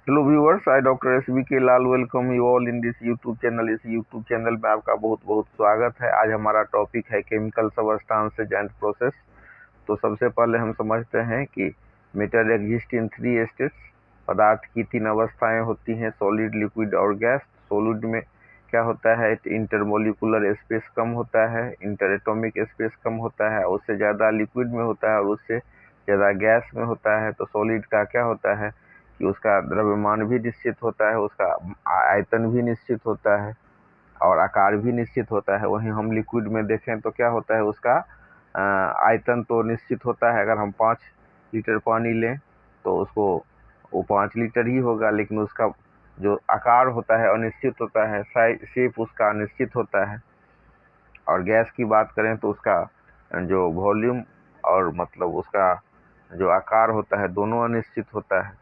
Hello viewers, I doctor SBK Lal welcome you all in this YouTube channel. इस YouTube channel में आपका बहुत बहुत स्वागत है। आज हमारा टॉपिक है केमिकल सबस्टांसेज एंड प्रोसेस। तो सबसे पहले हम समझते हैं कि मैटर एग्जिस्ट इन 3 स्टेट्स। पदार्थ की 3 अवस्थाएं होती हैं, सॉलिड, लिक्विड और गैस। सॉलिड में क्या होता है, इंटरमोलिकुलर स्पेस कम होता है, इंटर एटॉमिक स्पेस कम होता है, उससे ज़्यादा लिक्विड में होता है और उससे ज़्यादा गैस में होता है। तो सॉलिड का क्या होता है कि उसका द्रव्यमान भी निश्चित होता है, उसका आयतन भी निश्चित होता है और आकार भी निश्चित होता है। वहीं हम लिक्विड में देखें तो क्या होता है, उसका आयतन तो निश्चित होता है। अगर हम 5 लीटर पानी लें तो उसको वो 5 लीटर ही होगा, लेकिन उसका जो आकार होता है अनिश्चित होता है, साइज शेप उसका निश्चित होता है। और गैस की बात करें तो उसका जो वॉल्यूम और मतलब उसका जो आकार होता है दोनों अनिश्चित होता है।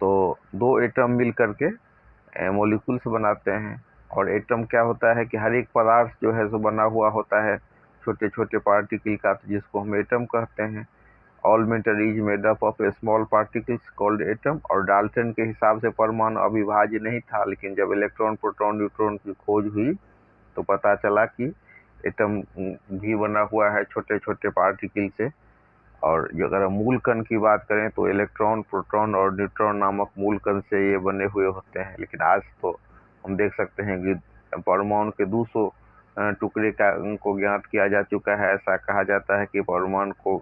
तो 2 एटम मिल करके मॉलिक्यूल्स बनाते हैं। और एटम क्या होता है कि हर एक पदार्थ जो है सो बना हुआ होता है छोटे छोटे पार्टिकल का, तो जिसको हम एटम कहते हैं। All matter is made up of small particles called atom. और डाल्टन के हिसाब से परमाणु अविभाज्य नहीं था, लेकिन जब इलेक्ट्रॉन, प्रोटॉन, न्यूट्रॉन की खोज हुई तो पता चला कि एटम भी बना हुआ है छोटे छोटे पार्टिकल से। और जो अगर हम मूल कण की बात करें तो इलेक्ट्रॉन, प्रोटॉन और न्यूट्रॉन नामक मूल कण से ये बने हुए होते हैं। लेकिन आज तो हम देख सकते हैं कि परमाणु के 200 टुकड़े का को ज्ञात किया जा चुका है। ऐसा कहा जाता है कि परमाणु को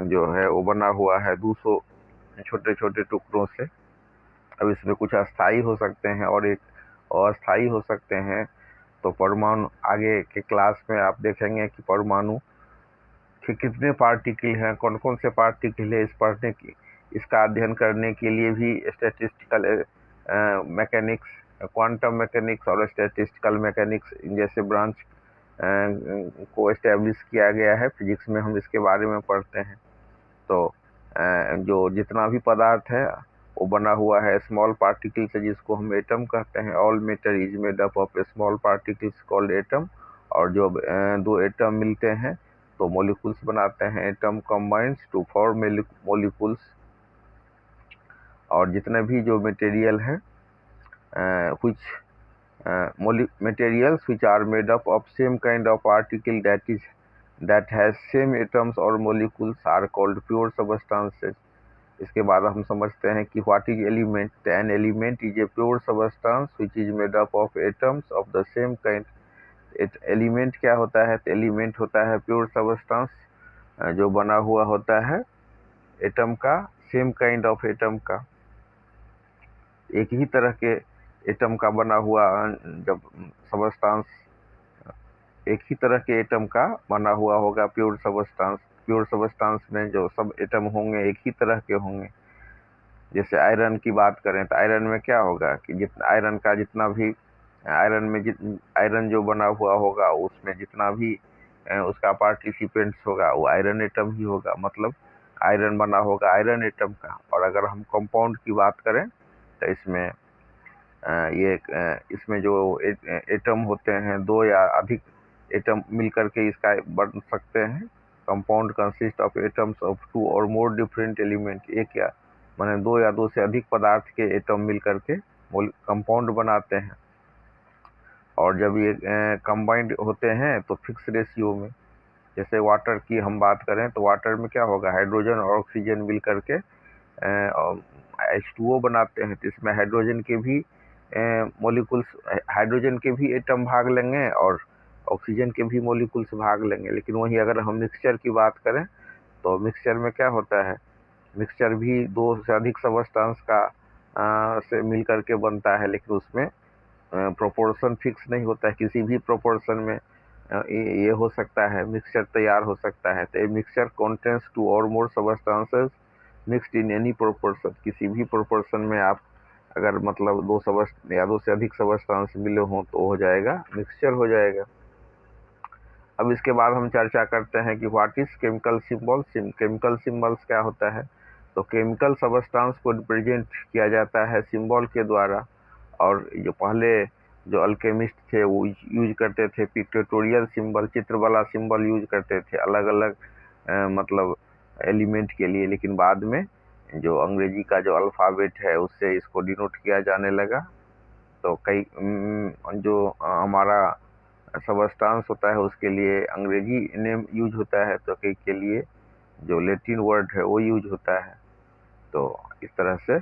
जो है वो बना हुआ है 200 छोटे छोटे टुकड़ों से। अब इसमें कुछ अस्थाई हो सकते हैं और एक अस्थाई हो सकते हैं। तो परमाणु आगे के क्लास में आप देखेंगे कि परमाणु कि कितने पार्टिकल हैं, कौन कौन से पार्टिकल है। इस पढ़ने की इसका अध्ययन करने के लिए भी स्टैटिस्टिकल मैकेनिक्स, क्वांटम मैकेनिक्स और स्टैटिस्टिकल मैकेनिक्स जैसे ब्रांच को एस्टेब्लिश किया गया है। फिजिक्स में हम इसके बारे में पढ़ते हैं। तो जो जितना भी पदार्थ है वो बना हुआ है स्मॉल पार्टिकल से, जिसको हम एटम कहते हैं। All matter is made up of small particles called atom. और जो 2 एटम मिलते हैं तो मॉलिक्यूल्स बनाते हैं। Atom combines to form molecules. और जितने भी जो मटेरियल है which materials which are made up of same kind of particle that has same atoms or molecules are called pure substances. इसके बाद हम समझते हैं कि what is element. An element is a pure substance which is made up of atoms of the same kind. Element क्या होता है, तो एलिमेंट होता है प्योर सबस्टांस जो बना हुआ होता है एटम का, सेम काइंड ऑफ एटम का, एक ही तरह के एटम का बना हुआ। जब सबस्टांस एक ही तरह के एटम का बना हुआ होगा प्योर सबस्टांस। प्योर सबस्टांस में जो सब एटम होंगे एक ही तरह के होंगे। जैसे आयरन की बात करें तो आयरन में क्या होगा कि जितना आयरन का जितना भी आयरन जो बना हुआ होगा उसमें जितना भी उसका पार्टिसिपेंट्स होगा वो आयरन एटम ही होगा। मतलब आयरन बना होगा आयरन एटम का। और अगर हम कंपाउंड की बात करें तो इसमें इसमें जो एटम होते हैं 2 या अधिक एटम मिलकर के इसका बन सकते हैं। Compound consist of atoms of 2 or more different element. एक या माने 2 या 2 से अधिक पदार्थ के एटम मिलकर के कंपाउंड बनाते हैं। और जब ये कंबाइंड होते हैं तो फिक्स रेशियो में, जैसे वाटर की हम बात करें तो वाटर में क्या होगा, हाइड्रोजन और ऑक्सीजन मिल करके H2O बनाते हैं। तो इसमें हाइड्रोजन के भी मॉलिक्यूल्स, हाइड्रोजन के भी एटम भाग लेंगे और ऑक्सीजन के भी मॉलिक्यूल्स भाग लेंगे। लेकिन वहीं अगर हम मिक्सचर की बात करें तो मिक्सचर में क्या होता है, मिक्सचर भी 2 से अधिक सबस्टांस का से मिल करके बनता है। लेकिन उसमें प्रोपोर्शन फिक्स नहीं होता है, किसी भी प्रोपोर्शन में ये हो सकता है, मिक्सचर तैयार हो सकता है। तो ये mixture contains 2 or more substances mixed in any proportion. किसी भी प्रोपोर्शन में आप अगर मतलब 2 से अधिक सबस्टांस मिले हों तो हो जाएगा, मिक्सचर हो जाएगा। अब इसके बाद हम चर्चा करते हैं कि what is chemical symbol. Chemical symbols क्या होता है, तो केमिकल सबस्टांस को रिप्रेजेंट किया जाता है सिंबल के द्वारा। और जो पहले जो अल्केमिस्ट थे वो यूज करते थे पिक्टोरियल सिंबल, चित्र वाला सिंबल यूज करते थे अलग अलग मतलब एलिमेंट के लिए। लेकिन बाद में जो अंग्रेजी का जो अल्फ़ाबेट है उससे इसको डिनोट किया जाने लगा। तो कई जो हमारा सबस्टांस होता है उसके लिए अंग्रेजी नेम यूज होता है, तो कई के लिए जो लैटिन वर्ड है वो यूज होता है। तो इस तरह से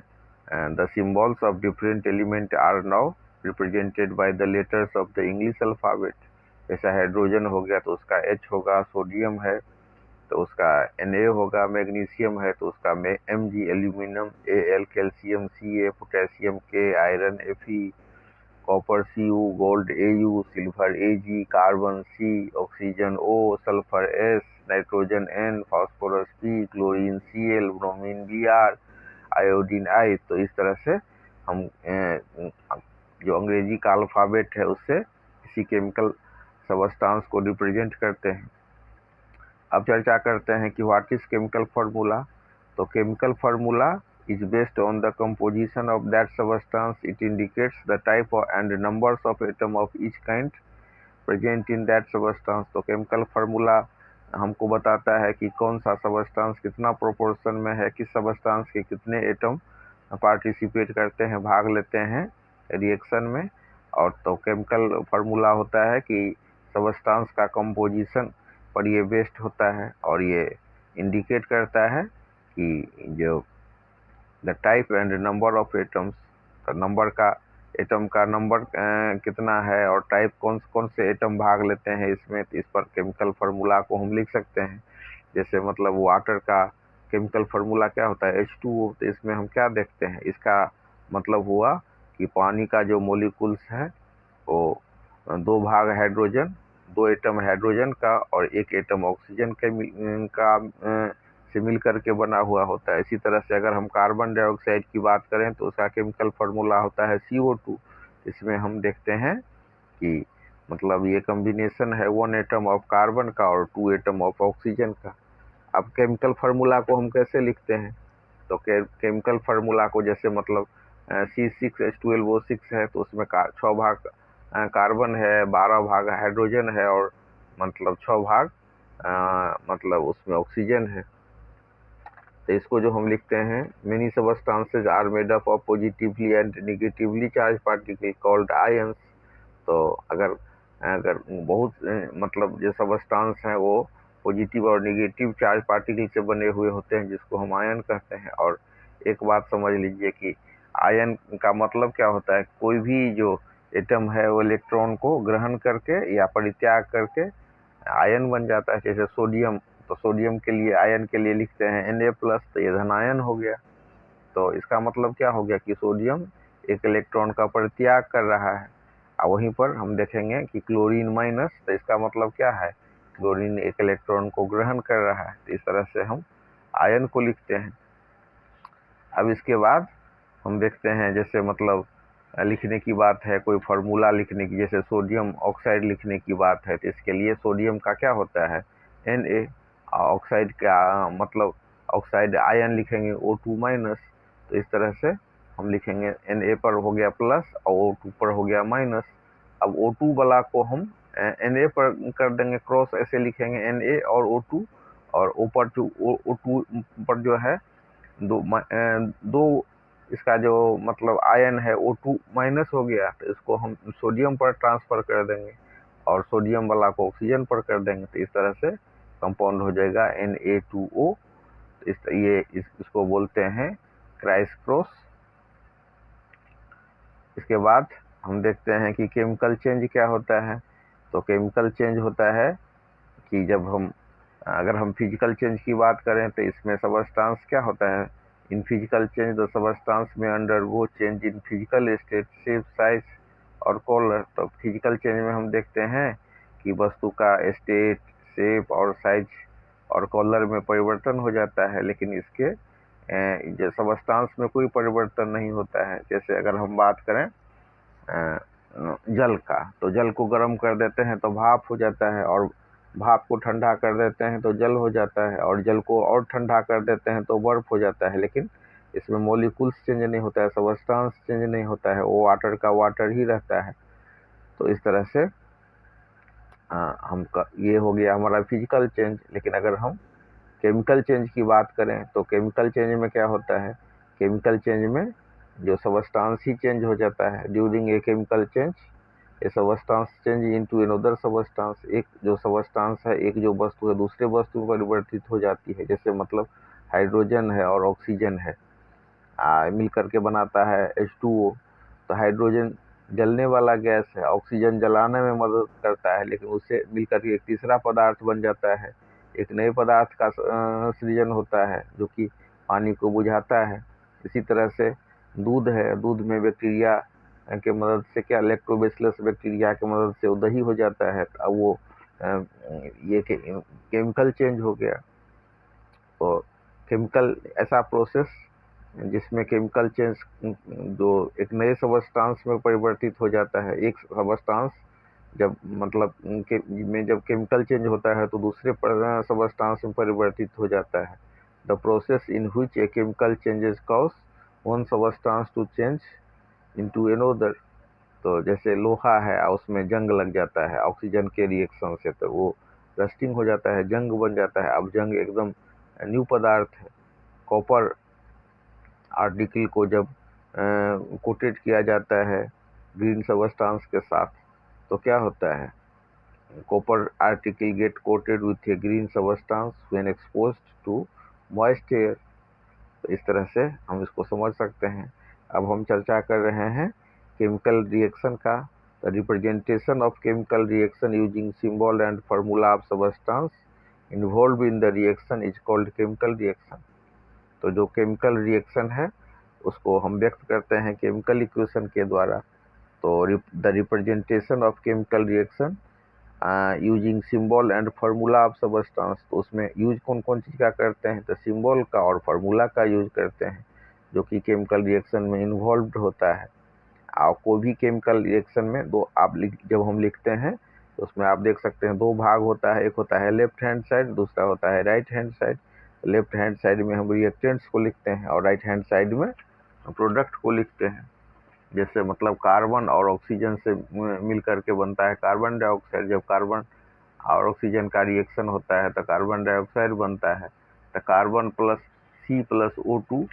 the symbols of different element are now represented by the letters of the English alphabet. जैसा हाइड्रोजन हो गया तो उसका H होगा, सोडियम है तो उसका Na होगा, मैग्नीशियम है तो उसका Mg aluminium, Al calcium, Ca potassium, K iron, Fe copper, Cu gold, Au silver, Ag carbon, C oxygen, O sulphur, S nitrogen, N phosphorus, P chlorine, Cl bromine, Br iodine I। तो इस तरह से हम जो अंग्रेजी का alphabet है उससे इसी केमिकल सबस्टांस को रिप्रेजेंट करते हैं। अब चर्चा करते हैं कि व्हाट इज केमिकल फार्मूला। तो chemical formula is based on the composition of that substance. It indicates the type and numbers of atom of each kind present in that substance. तो केमिकल फार्मूला हमको बताता है कि कौन सा substance कितना proportion में है, किस सबस्टांस के कितने एटम पार्टिसिपेट करते हैं, भाग लेते हैं रिएक्शन में। और तो केमिकल फार्मूला होता है कि सबस्टांस का कंपोजिशन पर ये बेस्ड होता है और ये इंडिकेट करता है कि जो the type and number of atoms, तो नंबर का एटम का नंबर कितना है और टाइप कौन से एटम भाग लेते हैं इसमें, तो इस पर केमिकल फार्मूला को हम लिख सकते हैं। जैसे मतलब वाटर का केमिकल फार्मूला क्या होता है, H2O। तो इसमें हम क्या देखते हैं, इसका मतलब हुआ कि पानी का जो मोलिकुल्स है वो 2 भाग हाइड्रोजन, 2 एटम हाइड्रोजन का और 1 एटम ऑक्सीजन का से मिल करके बना हुआ होता है। इसी तरह से अगर हम कार्बन डाइऑक्साइड की बात करें तो उसका केमिकल फार्मूला होता है CO2। इसमें हम देखते हैं कि मतलब ये कॉम्बिनेशन है 1 एटम ऑफ कार्बन का और 2 एटम ऑफ ऑक्सीजन का। अब केमिकल फार्मूला को हम कैसे लिखते हैं, तो केमिकल फार्मूला को जैसे मतलब C6H12O6 है तो उसमें 6 भाग कार्बन है, 12 भाग हाइड्रोजन है और मतलब 6 भाग मतलब उसमें ऑक्सीजन है। तो इसको जो हम लिखते हैं, many substances are made up of positively and negatively charge particle called ions. तो अगर बहुत मतलब जो सबस्टांस हैं वो पॉजिटिव और नेगेटिव चार्ज पार्टिकल से बने हुए होते हैं जिसको हम आयन कहते हैं। और एक बात समझ लीजिए कि आयन का मतलब क्या होता है, कोई भी जो एटम है वो इलेक्ट्रॉन को ग्रहण करके या परित्याग करके आयन बन जाता है। जैसे सोडियम, तो सोडियम के लिए आयन के लिए लिखते हैं Na+, तो ये धनायन हो गया। तो इसका मतलब क्या हो गया कि सोडियम एक इलेक्ट्रॉन का परित्याग कर रहा है। और वहीं पर हम देखेंगे कि क्लोरीन माइनस, तो इसका मतलब क्या है, क्लोरीन एक इलेक्ट्रॉन को ग्रहण कर रहा है। तो इस तरह से हम आयन को लिखते हैं। अब इसके बाद हम देखते हैं जैसे मतलब लिखने की बात है, कोई फार्मूला लिखने की, जैसे सोडियम ऑक्साइड लिखने की बात है तो इसके लिए सोडियम का क्या होता है Na, ऑक्साइड का मतलब ऑक्साइड आयन लिखेंगे O2-। तो इस तरह से हम लिखेंगे Na पर हो गया प्लस और O2 पर हो गया माइनस। अब O2 वाला को हम Na पर कर देंगे क्रॉस, ऐसे लिखेंगे Na और O2, और ऊपर O2 पर जो है दो इसका जो मतलब आयन है O2- हो गया, तो इसको हम सोडियम पर ट्रांसफर कर देंगे और सोडियम वाला को ऑक्सीजन पर कर देंगे। तो इस तरह से कंपाउंड हो जाएगा Na2O। इसको बोलते हैं क्राइस क्रॉस। इसके बाद हम देखते हैं कि केमिकल चेंज क्या होता है। तो केमिकल चेंज होता है कि जब हम अगर हम फिजिकल चेंज की बात करें तो इसमें सबस्टांस क्या होता है, in physical change the substance में undergo change in physical state, shape, size और कलर। तो फिजिकल चेंज में हम देखते हैं कि वस्तु का स्टेट, शेप और साइज और कलर में परिवर्तन हो जाता है, लेकिन इसके जो सबस्टांस में कोई परिवर्तन नहीं होता है। जैसे अगर हम बात करें जल का, तो जल को गर्म कर देते हैं तो भाप हो जाता है, और भाप को ठंडा कर देते हैं तो जल हो जाता है, और जल को और ठंडा कर देते हैं तो बर्फ हो जाता है। लेकिन इसमें मॉलिक्यूल्स चेंज नहीं होता है, सबस्टांस चेंज नहीं होता है, वो वाटर का वाटर ही रहता है। तो इस तरह से ये हो गया हमारा फिजिकल चेंज। लेकिन अगर हम केमिकल चेंज की बात करें तो केमिकल चेंज में क्या होता है, केमिकल चेंज में जो सबस्टांस ही चेंज हो जाता है। During a chemical change A substance change into another substance, एक जो सबस्टांस है, एक जो वस्तु है दूसरे वस्तु में परिवर्तित हो जाती है। जैसे मतलब हाइड्रोजन है और ऑक्सीजन है, मिल करके बनाता है H2O। तो हाइड्रोजन जलने वाला गैस है, ऑक्सीजन जलाने में मदद करता है, लेकिन उससे मिलकर के एक तीसरा पदार्थ बन जाता है, एक नए पदार्थ का सृजन होता है जो कि पानी को बुझाता है। इसी तरह से दूध है, दूध में बैक्टीरिया के मदद से क्या, लैक्टोबैसिलस बैक्टीरिया की मदद से वो दही हो जाता है। अब वो ये केमिकल चेंज हो गया। तो केमिकल ऐसा प्रोसेस जिसमें केमिकल चेंज जो एक नए सबस्टांस में परिवर्तित हो जाता है। एक सबस्टांस जब मतलब जब केमिकल चेंज होता है तो दूसरे सबस्टांस में परिवर्तित हो जाता है। The process in which a chemical changes cause one substance to change into another. तो जैसे लोहा है, उसमें जंग लग जाता है ऑक्सीजन के रिएक्शन से, तो वो रस्टिंग हो जाता है, जंग बन जाता है। अब जंग एकदम न्यू पदार्थ है। कॉपर आर्टिकल को जब कोटेड किया जाता है ग्रीन सबस्टांस के साथ, तो क्या होता है, copper article get coated with a green substance when exposed to moist air. तो इस तरह से हम इसको समझ सकते हैं। अब हम चर्चा कर रहे हैं केमिकल रिएक्शन का। The representation of chemical reaction using symbol and formula of substance involve in the reaction is called chemical reaction. तो जो केमिकल रिएक्शन है उसको हम व्यक्त करते हैं केमिकल इक्वेशन के द्वारा। तो the representation of chemical reaction using symbol and formula of substance, तो उसमें यूज कौन कौन चीज़ का करते हैं, तो सिंबल का और फार्मूला का यूज करते हैं, जो कि केमिकल रिएक्शन में इन्वॉल्व होता है। और कोई भी केमिकल रिएक्शन में दो जब हम लिखते हैं तो उसमें आप देख सकते हैं दो भाग होता है, एक होता है लेफ्ट हैंड साइड, दूसरा होता है right hand side. Left hand side में हम रिएक्टेंट्स को लिखते हैं और राइट हैंड साइड में प्रोडक्ट को लिखते हैं। जैसे मतलब कार्बन और ऑक्सीजन से मिल करके बनता है कार्बन डाइऑक्साइड। जब कार्बन और ऑक्सीजन का रिएक्शन होता है तो कार्बन डाइऑक्साइड बनता है। तो कार्बन प्लस C+O2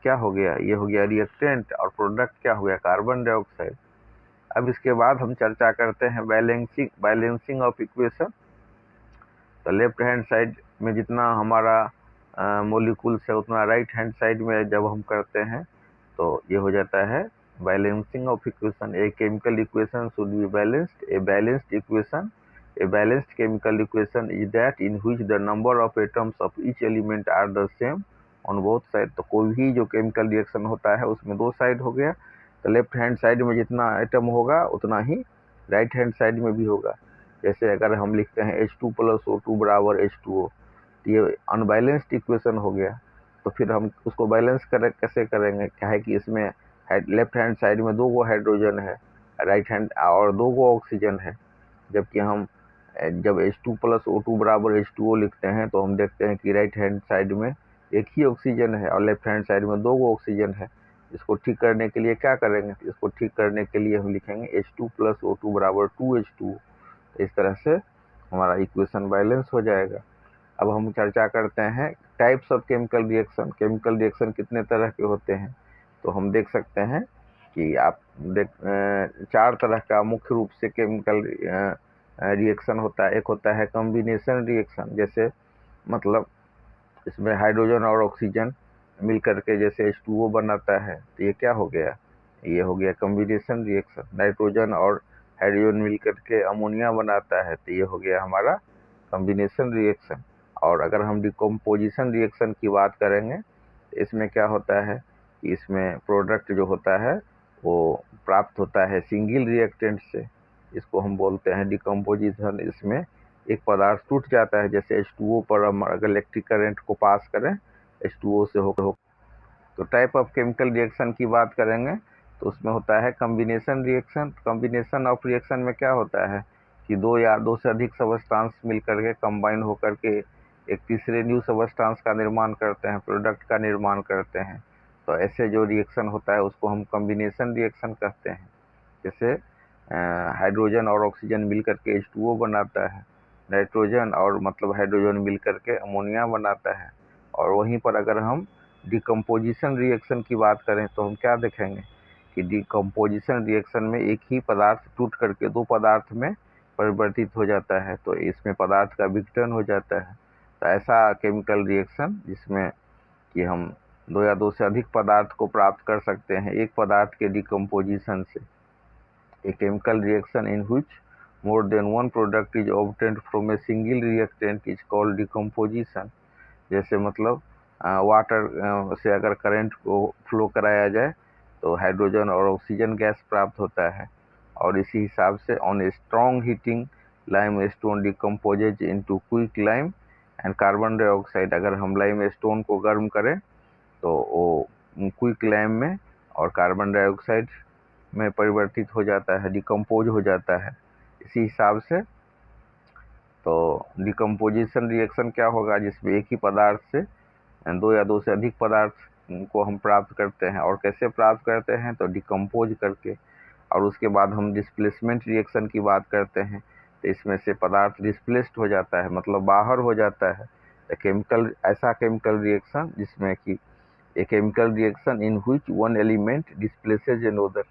क्या हो गया, ये हो गया रिएक्टेंट, और प्रोडक्ट क्या हो गया, कार्बन डाइऑक्साइड। अब इसके बाद हम चर्चा करते हैं बैलेंसिंग ऑफ इक्वेशन। तो लेफ्ट हैंड साइड में जितना हमारा मोलिकुल्स है उतना राइट हैंड साइड में जब हम करते हैं तो ये हो जाता है balancing of equation. A chemical equation should be balanced. A balanced equation, a balanced chemical equation is that in which the number of atoms of each element are the same on both side. तो कोई भी जो chemical reaction होता है उसमें दो side हो गया, तो लेफ्ट हैंड साइड में जितना एटम होगा उतना ही राइट हैंड साइड में भी होगा। जैसे अगर हम लिखते हैं H2+O2 बराबर H2O, तो ये अनबैलेंस्ड इक्वेशन हो गया। तो फिर हम उसको बैलेंस कैसे करेंगे, क्या है कि इसमें लेफ्ट हैंड साइड में दो गो हाइड्रोजन है, राइट हैंड और दो गो ऑक्सीजन है। जबकि हम जब H2+O2 बराबर H2O लिखते हैं तो हम देखते हैं कि राइट हैंड साइड में एक ही ऑक्सीजन है और लेफ्ट हैंड साइड में दो गो ऑक्सीजन है। इसको ठीक करने के लिए क्या करेंगे, इसको ठीक करने के लिए हम लिखेंगे H2+O2 बराबर 2H2O। इस तरह से हमारा इक्वेशन बैलेंस हो जाएगा। अब हम चर्चा करते हैं types of chemical reaction. Chemical reaction कितने तरह के होते हैं, तो हम देख सकते हैं कि आप चार तरह का मुख्य रूप से केमिकल रिएक्शन होता है। एक होता है कॉम्बिनेशन रिएक्शन, जैसे मतलब इसमें हाइड्रोजन और ऑक्सीजन मिल करके जैसे H2O बनाता है, तो ये क्या हो गया, ये हो गया कॉम्बिनेशन रिएक्शन। नाइट्रोजन और हाइड्रोजन मिल करके अमोनिया बनाता है, तो ये हो गया हमारा कॉम्बिनेशन रिएक्शन। और अगर हम डिकम्पोजिशन रिएक्शन की बात करेंगे तो इसमें क्या होता है कि इसमें प्रोडक्ट जो होता है वो प्राप्त होता है सिंगल रिएक्टेंट से, इसको हम बोलते हैं डिकम्पोजिशन। इसमें एक पदार्थ टूट जाता है, जैसे H2O पर हम अगर इलेक्ट्रिक करंट को पास करें H2O से हो। तो टाइप ऑफ केमिकल रिएक्शन की बात करेंगे तो उसमें होता है combination reaction. Combination of reaction में क्या होता है कि दो या दो से अधिक सबस्टांस मिल करके कंबाइन होकर के एक तीसरे न्यू सबस्टांस का निर्माण करते हैं, प्रोडक्ट का निर्माण करते हैं। तो ऐसे जो रिएक्शन होता है उसको हम कॉम्बिनेशन रिएक्शन कहते हैं। जैसे हाइड्रोजन और ऑक्सीजन मिल करके H2O बनाता है, नाइट्रोजन और मतलब हाइड्रोजन मिल करके अमोनिया बनाता है। और वहीं पर अगर हम डिकम्पोजिशन रिएक्शन की बात करें तो हम क्या देखेंगे कि डिकम्पोजिशन रिएक्शन में एक ही पदार्थ टूट करके दो पदार्थ में परिवर्तित हो जाता है, तो इसमें पदार्थ का विघटन हो जाता है। तो ऐसा केमिकल रिएक्शन जिसमें कि हम दो या दो से अधिक पदार्थ को प्राप्त कर सकते हैं एक पदार्थ के डिकम्पोजिशन से। ए chemical reaction in which more than one product is obtained from a single reactant is called decomposition। जैसे मतलब वाटर से अगर करंट को फ्लो कराया जाए तो हाइड्रोजन और ऑक्सीजन गैस प्राप्त होता है। और इसी हिसाब से on strong heating lime stone decomposes into quick lime and carbon dioxide. अगर हम लाइम स्टोन को गर्म करें तो वो क्विक लाइम में और कार्बन डाइऑक्साइड में परिवर्तित हो जाता है, डिकम्पोज हो जाता है। इसी हिसाब से तो डिकम्पोजिशन रिएक्शन क्या होगा जिसमें एक ही पदार्थ से दो या दो से अधिक पदार्थ को हम प्राप्त करते हैं। और कैसे प्राप्त करते हैं तो डिकम्पोज करके। और उसके बाद हम डिस्प्लेसमेंट रिएक्शन की बात करते हैं तो इसमें से पदार्थ डिस्प्लेस्ड हो जाता है, मतलब बाहर हो जाता है। केमिकल ऐसा केमिकल रिएक्शन जिसमें कि a chemical reaction in which one element displaces another.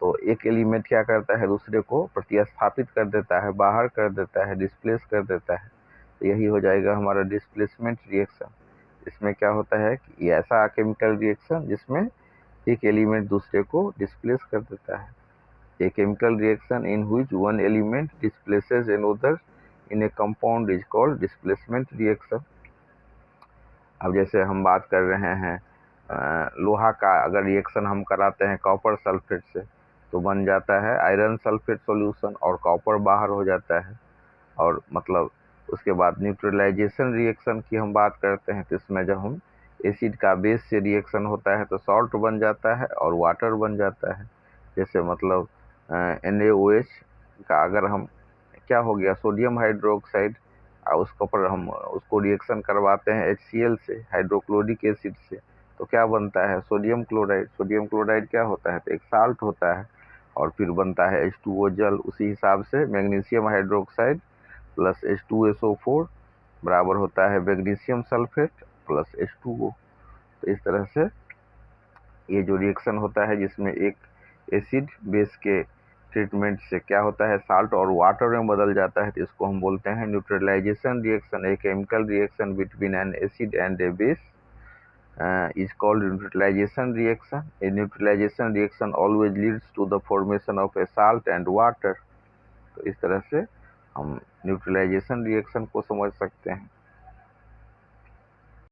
तो एक एलिमेंट क्या करता है दूसरे को प्रतिस्थापित कर देता है, बाहर कर देता है, डिस्प्लेस कर देता है। तो यही हो जाएगा हमारा डिस्प्लेसमेंट रिएक्शन। इसमें क्या होता है कि ये ऐसा केमिकल रिएक्शन जिसमें एक एलिमेंट दूसरे को डिस्प्लेस कर देता है। A chemical reaction in which one element displaces another in a compound is called displacement reaction. अब जैसे हम बात कर रहे हैं लोहा का अगर रिएक्शन हम कराते हैं कॉपर सल्फेट से तो बन जाता है आयरन सल्फेट सॉल्यूशन और कॉपर बाहर हो जाता है। और मतलब उसके बाद न्यूट्रलाइजेशन रिएक्शन की हम बात करते हैं तो इसमें जब हम एसिड का बेस से रिएक्शन होता है तो सॉल्ट बन जाता है और वाटर बन जाता है। जैसे मतलब NaOH का अगर हम क्या हो गया सोडियम हाइड्रोक्साइड उसके ऊपर हम उसको रिएक्शन करवाते हैं HCl से हाइड्रोक्लोरिक एसिड से तो क्या बनता है सोडियम क्लोराइड। सोडियम क्लोराइड क्या होता है तो एक साल्ट होता है और फिर बनता है H2O जल। उसी हिसाब से मैग्नीशियम हाइड्रोक्साइड प्लस H2SO4 बराबर होता है मैग्नीशियम सल्फेट प्लस H2O। तो इस तरह से ये जो रिएक्शन होता है जिसमें एक एसिड बेस के ट्रीटमेंट से क्या होता है साल्ट और वाटर में बदल जाता है तो इसको हम बोलते हैं neutralization reaction. A chemical reaction between an acid and a base is called neutralization reaction। A neutralization reaction always leads to the formation of a salt and water। तो इस तरह से हम न्यूट्रलाइजेशन रिएक्शन को समझ सकते हैं।